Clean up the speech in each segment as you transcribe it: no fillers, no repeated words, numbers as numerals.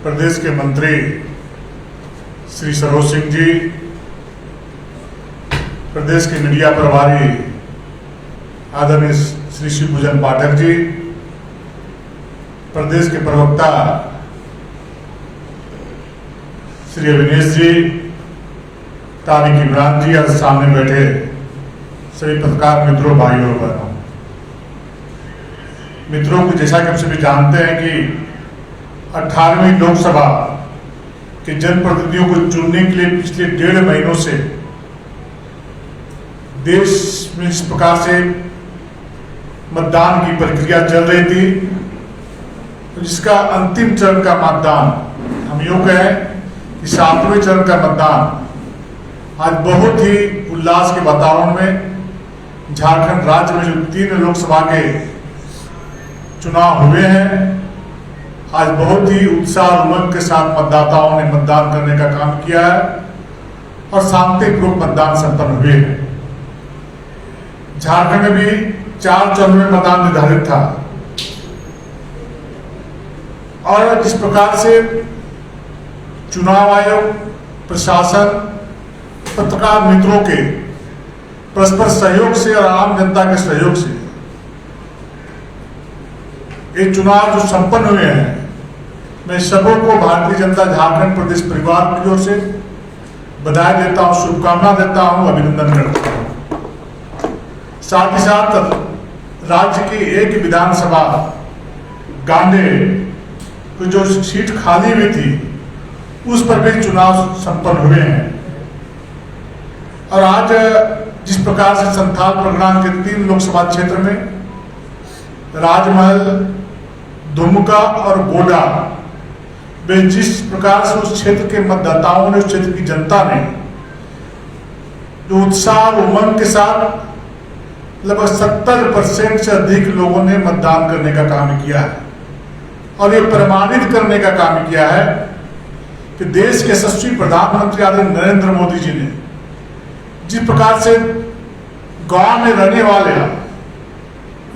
प्रदेश के मंत्री श्री सरोज सिंह जी, प्रदेश के मीडिया प्रभारी आदरणीय श्री शिवभूषण पाठक जी, प्रदेश के प्रवक्ता श्री अविनेश जी, तारिक इमरान जी और सामने बैठे सभी पत्रकार मित्रों, भाइयों और बहनों, मित्रों को जैसा कि हम सभी जानते हैं कि 18वीं लोकसभा के जनप्रतिनिधियों को चुनने के लिए पिछले 1.5 महीनों से देश में इस प्रकार से मतदान की प्रक्रिया चल रही थी, जिसका अंतिम चरण का मतदान, हम यूं कहें कि 7वें चरण का मतदान आज बहुत ही उल्लास के वातावरण में झारखंड राज्य में जो 3 लोकसभा के चुनाव हुए हैं, आज बहुत ही उत्साह और उमंग के साथ मतदाताओं ने मतदान करने का काम किया है और शांतिपूर्वक मतदान संपन्न हुए हैं। झारखंड में भी 4 चरणों में मतदान निर्धारित था और जिस प्रकार से चुनाव आयोग, प्रशासन, पत्रकार मित्रों के परस्पर सहयोग से और आम जनता के सहयोग से ये चुनाव जो संपन्न हुए हैं, मैं सबों को भारतीय जनता झारखंड प्रदेश परिवार की ओर से बधाई देता हूं, शुभकामना देता हूं, अभिनंदन करता हूं। साथ ही साथ राज्य की एक विधानसभा गांडे को जो सीट खाली हुई थी, उस पर भी चुनाव संपन्न हुए हैं। और आज जिस प्रकार से संथाल परगना के 3 लोकसभा क्षेत्र में राजमहल, दुमका और गोड्डा में जिस प्रकार से उस क्षेत्र के मतदाताओं ने, उस क्षेत्र की जनता ने जो उत्साह और उमंग के साथ लगभग 70% से अधिक लोगों ने मतदान करने का काम किया है और ये प्रमाणित करने का काम किया है कि देश के यशस्वी प्रधानमंत्री आदरणीय नरेंद्र मोदी जी ने जिस प्रकार से गांव में रहने वाले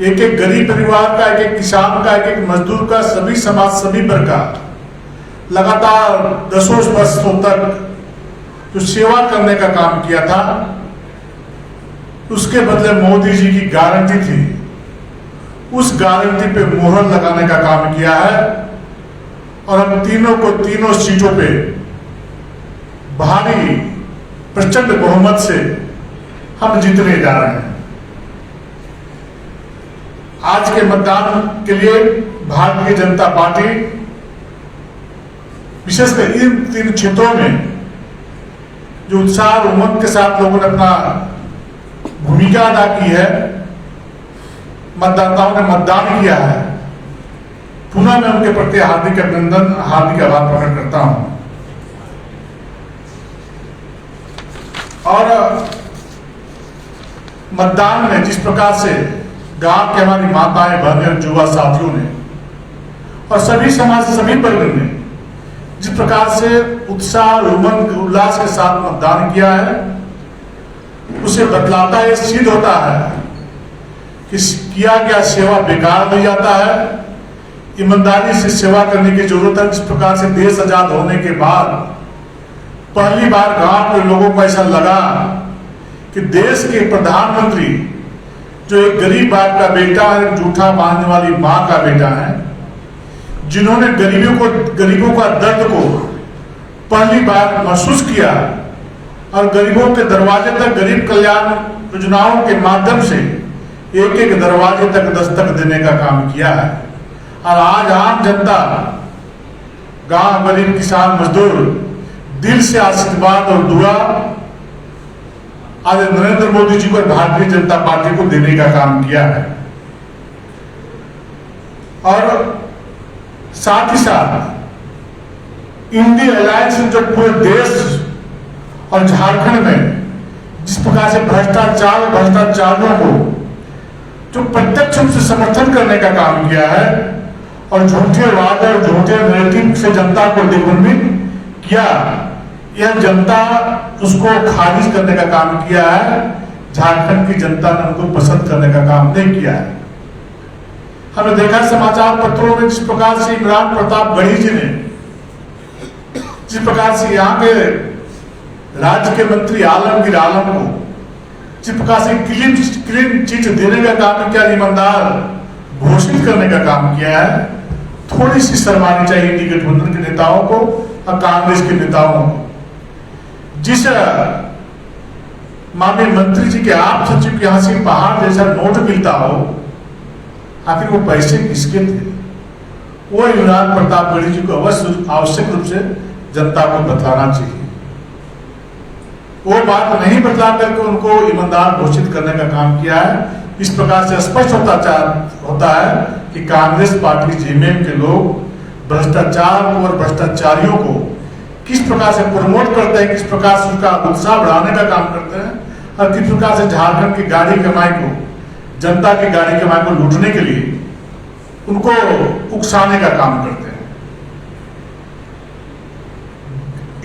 एक एक गरीब परिवार का, एक एक किसान का, एक एक मजदूर का, सभी समाज, सभी वर्ग का लगातार 10 वर्षों तक जो सेवा करने का काम किया था, उसके बदले मोदी जी की गारंटी थी, उस गारंटी पे मोहर लगाने का काम किया है और हम तीनों सीटों पे भारी प्रचंड बहुमत से हम जीतने जा रहे हैं। आज के मतदान के लिए भारतीय जनता पार्टी विशेषकर इन 3 क्षेत्रों में जो उत्साह और उमंग के साथ लोगों ने अपना भूमिका अदा की है, मतदाताओं ने मतदान किया है, पुनः मैं उनके प्रति हार्दिक अभिनंदन, हार्दिक आभार प्रकट करता हूं। और मतदान में जिस प्रकार से गांव के हमारी माताएं, बहनें और युवा साथियों ने और सभी समाज, सभी वर्ग ने जिस प्रकार से उत्साह, उमंग, उल्लास के साथ मतदान किया है, उसे बतलाता है, सिद्ध होता है कि किया गया सेवा बेकार नहीं जाता है। ईमानदारी से सेवा करने की जरूरत है। जिस प्रकार से देश आजाद होने के बाद पहली बार गांव के लोगों को ऐसा लगा कि देश के प्रधानमंत्री जो एक गरीब बाप का बेटा है, जूठा बांधने वाली मां का बेटा है, जिन्होंने गरीबों का दर्द को पहली बार महसूस किया और गरीबों के दरवाजे तक गरीब कल्याण योजनाओं के माध्यम से एक एक दरवाजे तक दस्तक देने का काम किया है। और आज आम जनता, गांव, गरीब, किसान, मजदूर दिल से आशीर्वाद और दुआ आज नरेंद्र मोदी जी को, भारतीय जनता पार्टी को देने का काम किया है। और साथ ही साथ इंडिया अलायंस जो पूरे देश और झारखंड में जिस प्रकार से भ्रष्टाचारियों को जो प्रत्यक्ष रूप से समर्थन करने का काम किया है और झूठे वादे और झूठे नैरेटिव से जनता को दिग्भ्रमित किया, यह जनता उसको खारिज करने का काम किया है। झारखंड की जनता ने उनको पसंद करने का काम नहीं किया है। हमने देखा समाचार पत्रों में जिस प्रकार से इमरान प्रताप गढ़ी जी ने जिस प्रकार से यहाँ के राज्य के मंत्री आलमगीर आलम को जिस प्रकार से क्लीन चिट देने का काम किया, ईमानदार घोषित करने का काम किया है, थोड़ी सी शर्मानी चाहिए इंडी गठबंधन के नेताओं को और कांग्रेस के नेताओं को। जिस माननीय मंत्री जी के आप सचिव के यहाँ से पहाड़ जैसा नोट मिलता हो, आखिर वो पैसे किसके थे? वो युवराज प्रतापगढ़ी जी को अवश्य आवश्यक रूप से जनता को बतलाना चाहिए। वो बात नहीं बतला करके उनको ईमानदार घोषित करने का काम किया है। इस प्रकार से स्पष्ट होता है कि कांग्रेस पार्टी जेएमएम के लोग भ्रष्टाचार और भ्रष्टाचारियों को किस प्रकार से प्रमोट करते हैं, किस प्रकार से उसका उत्साह बढ़ाने का काम करते हैं और किस प्रकार से झारखंड की गाड़ी कमाई को, जनता की गाड़ी कमाई को लूटने के लिए उनको उकसाने का काम करते हैं।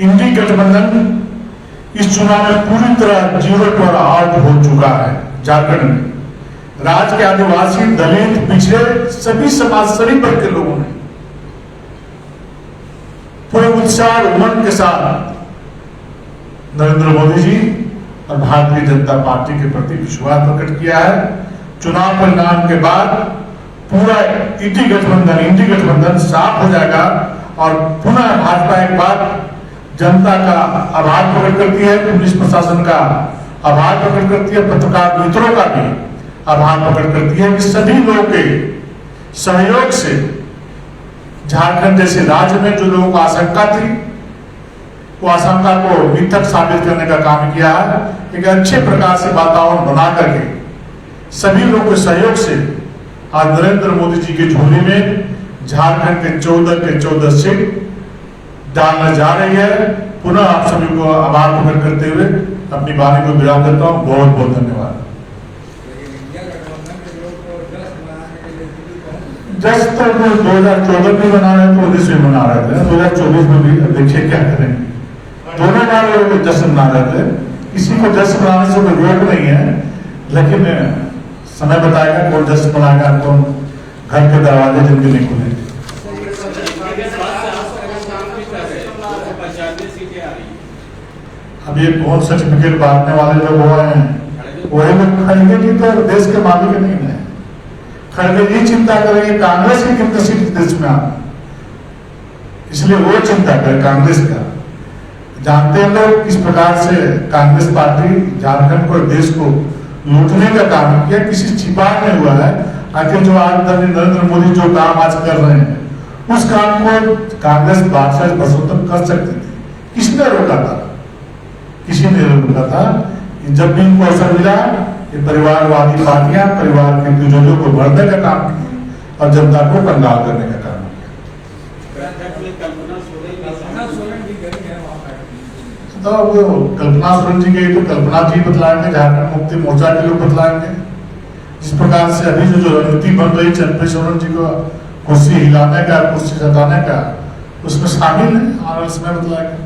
इंडी गठबंधन इस चुनाव में पूरी तरह जीरो पर आउट हो चुका है। झारखंड में राज्य के आदिवासी, दलित, पिछड़े सभी समाज, सभी वर्ग के लोगों ने पूरे उत्साह और उमंग के साथ नरेंद्र मोदी जी और भारतीय जनता पार्टी के प्रति विश्वास प्रकट किया है। चुनाव परिणाम के बाद पूरा इंडी गठबंधन साफ हो जाएगा और पुनः भाजपा एक बार जनता का आभार प्रकट करती है, पुलिस प्रशासन का आभार प्रकट करती है, पत्रकार मित्रों का भी आभार प्रकट करती है कि सभी लोगों के सहयोग से झारखंड जैसे राज्य में जो लोगों को आशंका थी, वो आशंका को मिथक साबित करने का काम किया है। एक अच्छे प्रकार से वातावरण बना करके सभी लोगों के सहयोग से आज नरेंद्र मोदी जी की झोली में झारखंड के 14 सीट डालने जा रही है। पुनः आप सभी को आभार प्रकट करते हुए अपनी वाणी को विराम देता हूँ। बहुत बहुत धन्यवाद। जस्ट तो 2014 में बना रहे थे, 19 में बना रहे थे, 2024 में भी देखिए क्या करेंगे। दोनों बार जश्न मना रहे थे, किसी को जश्न मनाने से कोई रोक नहीं है, लेकिन समय बताएगा कौन जश्न मनाएगा, कौन घर के दरवाजे जिनके नहीं खुले। अब ये कौन सर्टिफिकेट बांटने वाले लोग हुए हैं, वही लोग खड़गे जी तो देश के मालिक नहीं है। खड़गे जी चिंता करेंगे कांग्रेस की कितनी सीट देश में आ, इसलिए वो चिंता करे कांग्रेस का। जानते हैं लोग किस प्रकार से कांग्रेस पार्टी झारखंड को, देश को लूटने का काम किया, किसी छिपा नहीं हुआ है। आखिर जो आज नरेंद्र मोदी जो काम आज कर रहे हैं, उस काम को कांग्रेस बादशाह वर्षों तक कर सकती थी। किसने रोका था? किसी ने रोका था। जब भी इनको अवसर मिला, ये परिवारवादी पार्टियां परिवार के तिजोरियों को भरने का काम किया और जनता को कंगाल करने का काम किया। तो वो कल्पना सोरेन जी गई तो कल्पना जी बतलाएंगे, झारखंड मुक्ति मोर्चा के लोग बतलाएंगे। जिस प्रकार से अभी जो रणनीति बन रही चंपे सोरेन जी को कुर्सी हिलाने का, कुर्सी सटाने का, उसमें शामिल है, आने समय बतलाएंगे।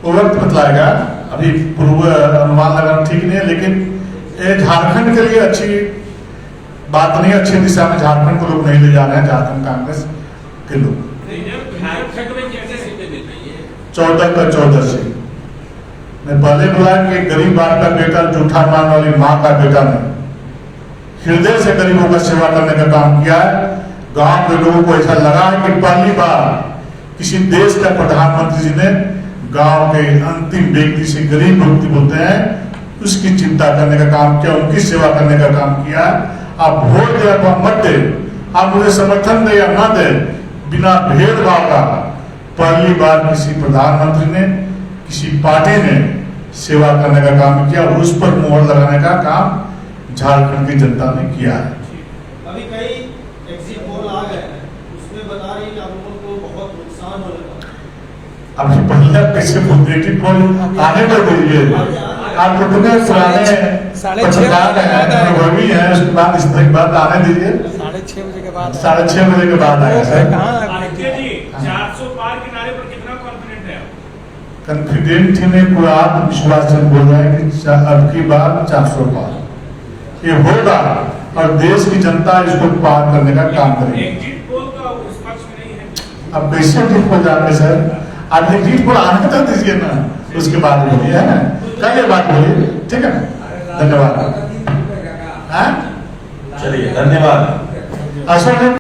वो वक्त बतलाएगा, अभी पूर्व अनुमान लगाना ठीक नहीं है, लेकिन ये झारखंड के लिए अच्छी बात नहीं, अच्छी दिशा में झारखंड को लोग नहीं ले जा रहे हैं। झारखंड कांग्रेस के लोग 14 का 14 सीट मैं पहले बोला कि गरीब बाप का बेटा, जूठा मान वाली माँ का बेटा ने हृदय से गरीबों का सेवा करने का काम किया है। गांव के लोगों को ऐसा लगा है कि पहली बार किसी देश का प्रधानमंत्री जी ने गांव के अंतिम व्यक्ति से, गरीब व्यक्ति बोलते हैं, उसकी चिंता करने का काम किया, उनकी सेवा करने का काम किया। आप वोट दे या मत दे, आप मुझे समर्थन दे या ना दे, बिना भेदभाव का पहली बार किसी प्रधानमंत्री ने, किसी पार्टी ने सेवा करने का काम किया और उस पर मोहर लगाने का काम झारखंड की जनता ने किया है। अभी कई एग्जिट पोल आ गए हैं, उसमें बता रही है लोगों को बहुत नुकसान हो रहा है। अभी पहले कैसे पॉजिटिव पोल आने तो दीजिए, आप कितने पुराने पत्रकार हैं, अनुभवी हैं, उसके बाद इस तरह की बात आने दीजिए। 6:30 बजे के बाद 6:30 बजे के बाद आएगा सर। 400 पार किनारे पर कितना कॉन्फिडेंट है? कॉन्फिडेंट ही नहीं, पूरा आत्मविश्वास से बोल रहे हैं कि अब की बार 400 पार ये होगा और देश की जनता इसको पार करने का काम करेगी। एग्जिट पोल अब कैसे डीप को जाएंगे सर? आप एक डीप को आने तो दीजिए ना, उसके बाद बोलिए, है ना? कल ये बात बोलिए, ठीक है ना? धन्यवाद। हाँ? चलिए, धन्यवाद। असल में